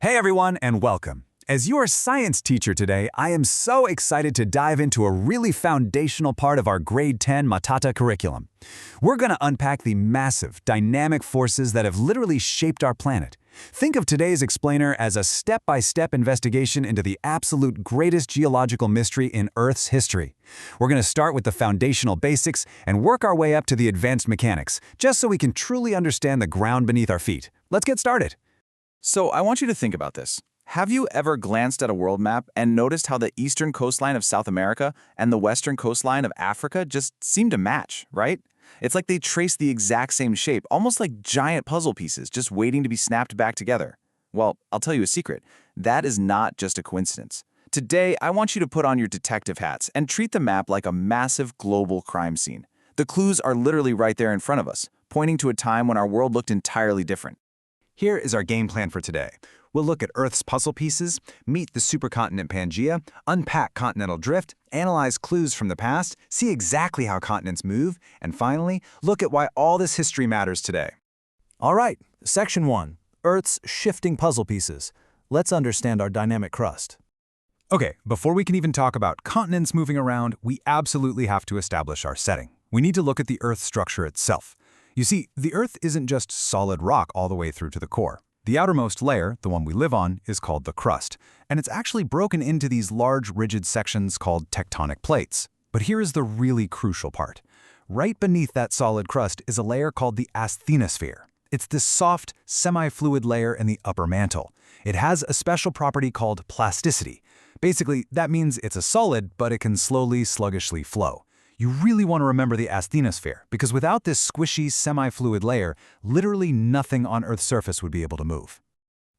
Hey everyone, and welcome. As your science teacher today, I am so excited to dive into a really foundational part of our Grade 10 MATATAG curriculum. We're going to unpack the massive, dynamic forces that have literally shaped our planet. Think of today's explainer as a step-by-step investigation into the absolute greatest geological mystery in Earth's history. We're going to start with the foundational basics and work our way up to the advanced mechanics, just so we can truly understand the ground beneath our feet. Let's get started. So I want you to think about this. Have you ever glanced at a world map and noticed how the eastern coastline of South America and the western coastline of Africa just seem to match, right? It's like they trace the exact same shape, almost like giant puzzle pieces just waiting to be snapped back together. Well, I'll tell you a secret. That is not just a coincidence. Today, I want you to put on your detective hats and treat the map like a massive global crime scene. The clues are literally right there in front of us, pointing to a time when our world looked entirely different. Here is our game plan for today. We'll look at Earth's puzzle pieces, meet the supercontinent Pangaea, unpack continental drift, analyze clues from the past, see exactly how continents move, and finally, look at why all this history matters today. All right, Section 1, Earth's shifting puzzle pieces. Let's understand our dynamic crust. Okay, before we can even talk about continents moving around, we absolutely have to establish our setting. We need to look at the Earth's structure itself. You see, the Earth isn't just solid rock all the way through to the core. The outermost layer, the one we live on, is called the crust, and it's actually broken into these large, rigid sections called tectonic plates. But here is the really crucial part. Right beneath that solid crust is a layer called the asthenosphere. It's this soft, semi-fluid layer in the upper mantle. It has a special property called plasticity. Basically, that means it's a solid, but it can slowly, sluggishly flow. You really want to remember the asthenosphere, because without this squishy, semi-fluid layer, literally nothing on Earth's surface would be able to move.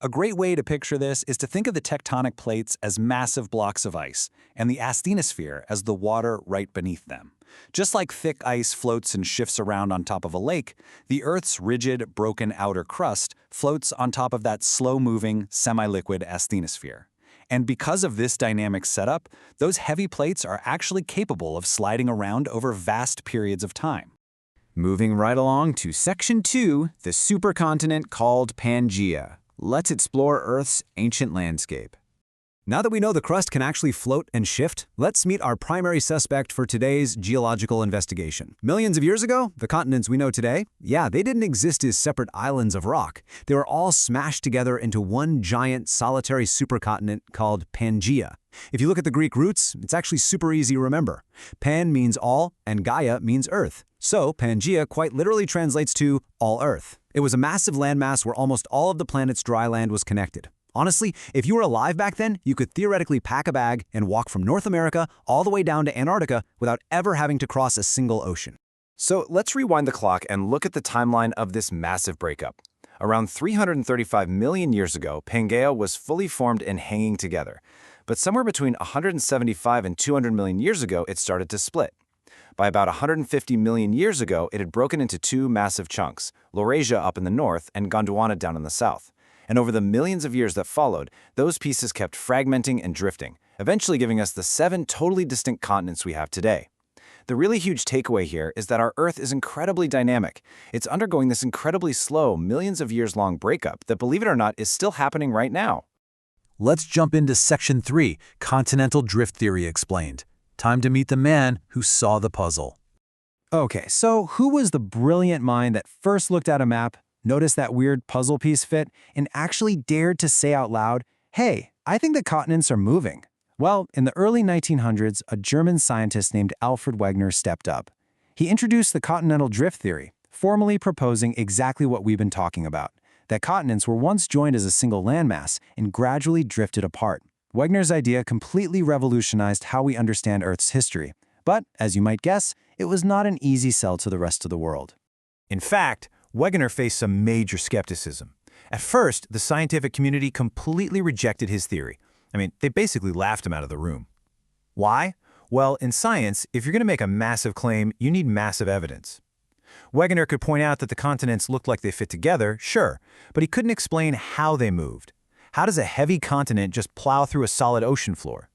A great way to picture this is to think of the tectonic plates as massive blocks of ice, and the asthenosphere as the water right beneath them. Just like thick ice floats and shifts around on top of a lake, the Earth's rigid, broken outer crust floats on top of that slow-moving, semi-liquid asthenosphere. And because of this dynamic setup, those heavy plates are actually capable of sliding around over vast periods of time. Moving right along to Section 2, the supercontinent called Pangaea. Let's explore Earth's ancient landscape. Now that we know the crust can actually float and shift, let's meet our primary suspect for today's geological investigation. Millions of years ago, the continents we know today, they didn't exist as separate islands of rock. They were all smashed together into one giant solitary supercontinent called Pangaea. If you look at the Greek roots, it's actually super easy to remember. Pan means all, and Gaia means Earth. So Pangaea quite literally translates to all Earth. It was a massive landmass where almost all of the planet's dry land was connected. Honestly, if you were alive back then, you could theoretically pack a bag and walk from North America all the way down to Antarctica without ever having to cross a single ocean. So let's rewind the clock and look at the timeline of this massive breakup. Around 335 million years ago, Pangaea was fully formed and hanging together. But somewhere between 175 and 200 million years ago, it started to split. By about 150 million years ago, it had broken into two massive chunks, Laurasia up in the north and Gondwana down in the south. And over the millions of years that followed, those pieces kept fragmenting and drifting, eventually giving us the 7 totally distinct continents we have today. The really huge takeaway here is that our Earth is incredibly dynamic. It's undergoing this incredibly slow, millions of years long breakup that, believe it or not, is still happening right now. Let's jump into Section 3, Continental Drift Theory explained. Time to meet the man who saw the puzzle. Okay, so who was the brilliant mind that first looked at a map, noticed that weird puzzle piece fit, and actually dared to say out loud, "Hey, I think the continents are moving"? Well, in the early 1900s, a German scientist named Alfred Wegener stepped up. He introduced the Continental Drift Theory, formally proposing exactly what we've been talking about, that continents were once joined as a single landmass and gradually drifted apart. Wegener's idea completely revolutionized how we understand Earth's history. But, as you might guess, it was not an easy sell to the rest of the world. In fact, Wegener faced some major skepticism. At first, the scientific community completely rejected his theory. They basically laughed him out of the room. Why? Well, in science, if you're going to make a massive claim, you need massive evidence. Wegener could point out that the continents looked like they fit together, sure, but he couldn't explain how they moved. How does a heavy continent just plow through a solid ocean floor?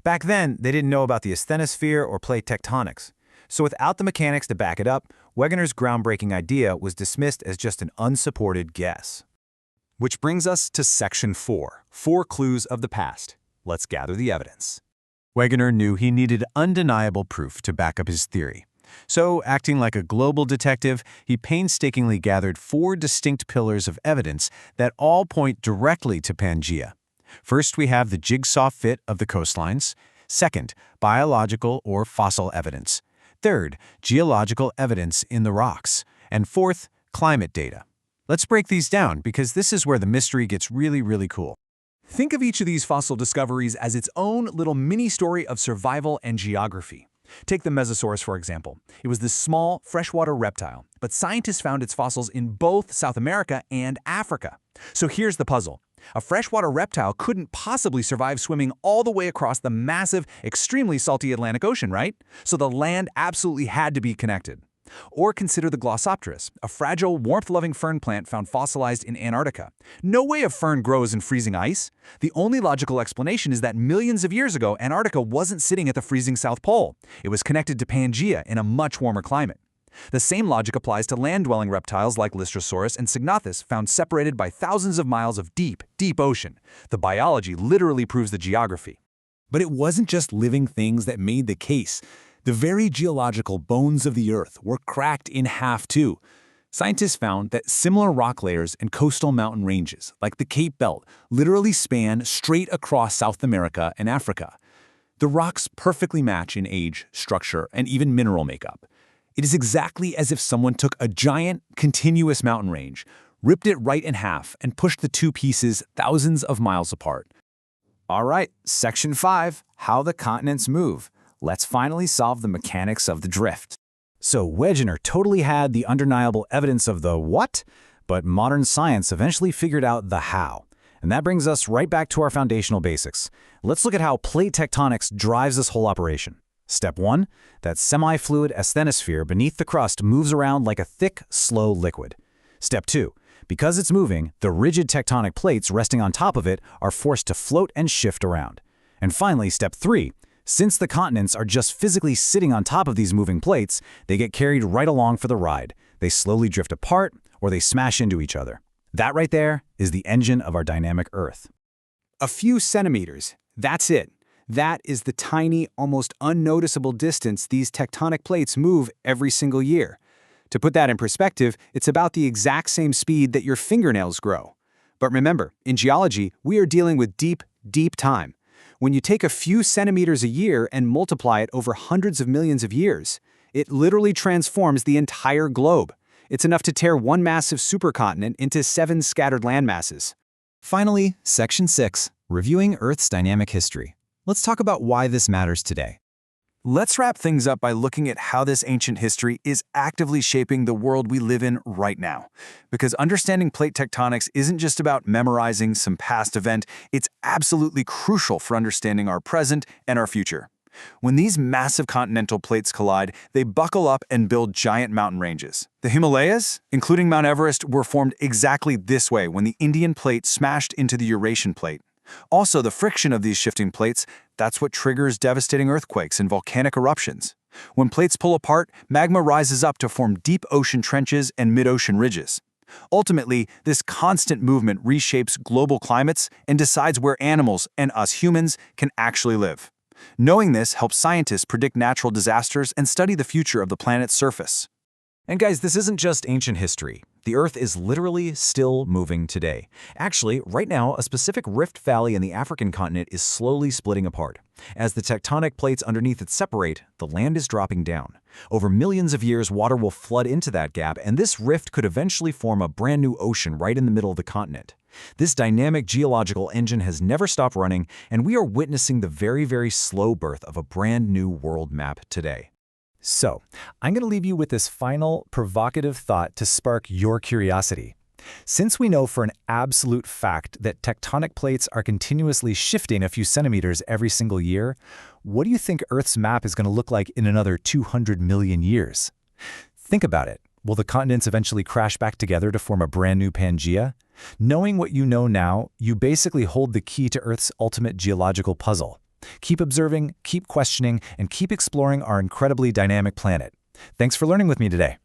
Back then, they didn't know about the asthenosphere or plate tectonics. So without the mechanics to back it up, Wegener's groundbreaking idea was dismissed as just an unsupported guess. Which brings us to Section 4, 4 clues of the past. Let's gather the evidence. Wegener knew he needed undeniable proof to back up his theory. So, acting like a global detective, he painstakingly gathered 4 distinct pillars of evidence that all point directly to Pangaea. First, we have the jigsaw fit of the coastlines. Second, biological or fossil evidence. Third, geological evidence in the rocks. And fourth, climate data. Let's break these down because this is where the mystery gets really cool. Think of each of these fossil discoveries as its own little mini-story of survival and geography. Take the Mesosaurus, for example. It was this small, freshwater reptile, but scientists found its fossils in both South America and Africa. So here's the puzzle. A freshwater reptile couldn't possibly survive swimming all the way across the massive, extremely salty Atlantic Ocean, right? So the land absolutely had to be connected. Or consider the Glossopteris, a fragile, warmth-loving fern plant found fossilized in Antarctica. No way a fern grows in freezing ice. The only logical explanation is that millions of years ago, Antarctica wasn't sitting at the freezing South Pole. It was connected to Pangaea in a much warmer climate. The same logic applies to land-dwelling reptiles like Lystrosaurus and Cygnothes found separated by thousands of miles of deep ocean. The biology literally proves the geography. But it wasn't just living things that made the case. The very geological bones of the Earth were cracked in half too. Scientists found that similar rock layers and coastal mountain ranges, like the Cape Belt, literally span straight across South America and Africa. The rocks perfectly match in age, structure, and even mineral makeup. It is exactly as if someone took a giant, continuous mountain range, ripped it right in half, and pushed the 2 pieces thousands of miles apart. All right, Section 5, How the Continents Move. Let's finally solve the mechanics of the drift. So Wegener totally had the undeniable evidence of the what, but modern science eventually figured out the how. And that brings us right back to our foundational basics. Let's look at how plate tectonics drives this whole operation. Step 1, that semi-fluid asthenosphere beneath the crust moves around like a thick, slow liquid. Step 2, because it's moving, the rigid tectonic plates resting on top of it are forced to float and shift around. And finally, Step 3, since the continents are just physically sitting on top of these moving plates, they get carried right along for the ride. They slowly drift apart or they smash into each other. That right there is the engine of our dynamic Earth. A few centimeters, that's it. That is the tiny, almost unnoticeable distance these tectonic plates move every single year. To put that in perspective, it's about the exact same speed that your fingernails grow. But remember, in geology, we are dealing with deep time. When you take a few centimeters a year and multiply it over hundreds of millions of years, it literally transforms the entire globe. It's enough to tear one massive supercontinent into 7 scattered landmasses. Finally, Section 6, Reviewing Earth's Dynamic History. Let's talk about why this matters today. Let's wrap things up by looking at how this ancient history is actively shaping the world we live in right now. Because understanding plate tectonics isn't just about memorizing some past event, it's absolutely crucial for understanding our present and our future. When these massive continental plates collide, they buckle up and build giant mountain ranges. The Himalayas, including Mount Everest, were formed exactly this way when the Indian plate smashed into the Eurasian plate. Also, the friction of these shifting plates, that's what triggers devastating earthquakes and volcanic eruptions. When plates pull apart, magma rises up to form deep ocean trenches and mid-ocean ridges. Ultimately, this constant movement reshapes global climates and decides where animals and us humans can actually live. Knowing this helps scientists predict natural disasters and study the future of the planet's surface. And guys, this isn't just ancient history. The Earth is literally still moving today. Actually, right now, a specific rift valley in the African continent is slowly splitting apart. As the tectonic plates underneath it separate, the land is dropping down. Over millions of years, water will flood into that gap, and this rift could eventually form a brand new ocean right in the middle of the continent. This dynamic geological engine has never stopped running, and we are witnessing the very slow birth of a brand new world map today. So, I'm going to leave you with this final provocative thought to spark your curiosity. Since we know for an absolute fact that tectonic plates are continuously shifting a few centimeters every single year, what do you think Earth's map is going to look like in another 200 million years? Think about it. Will the continents eventually crash back together to form a brand new Pangaea? Knowing what you know now, you basically hold the key to Earth's ultimate geological puzzle. Keep observing, keep questioning, and keep exploring our incredibly dynamic planet. Thanks for learning with me today.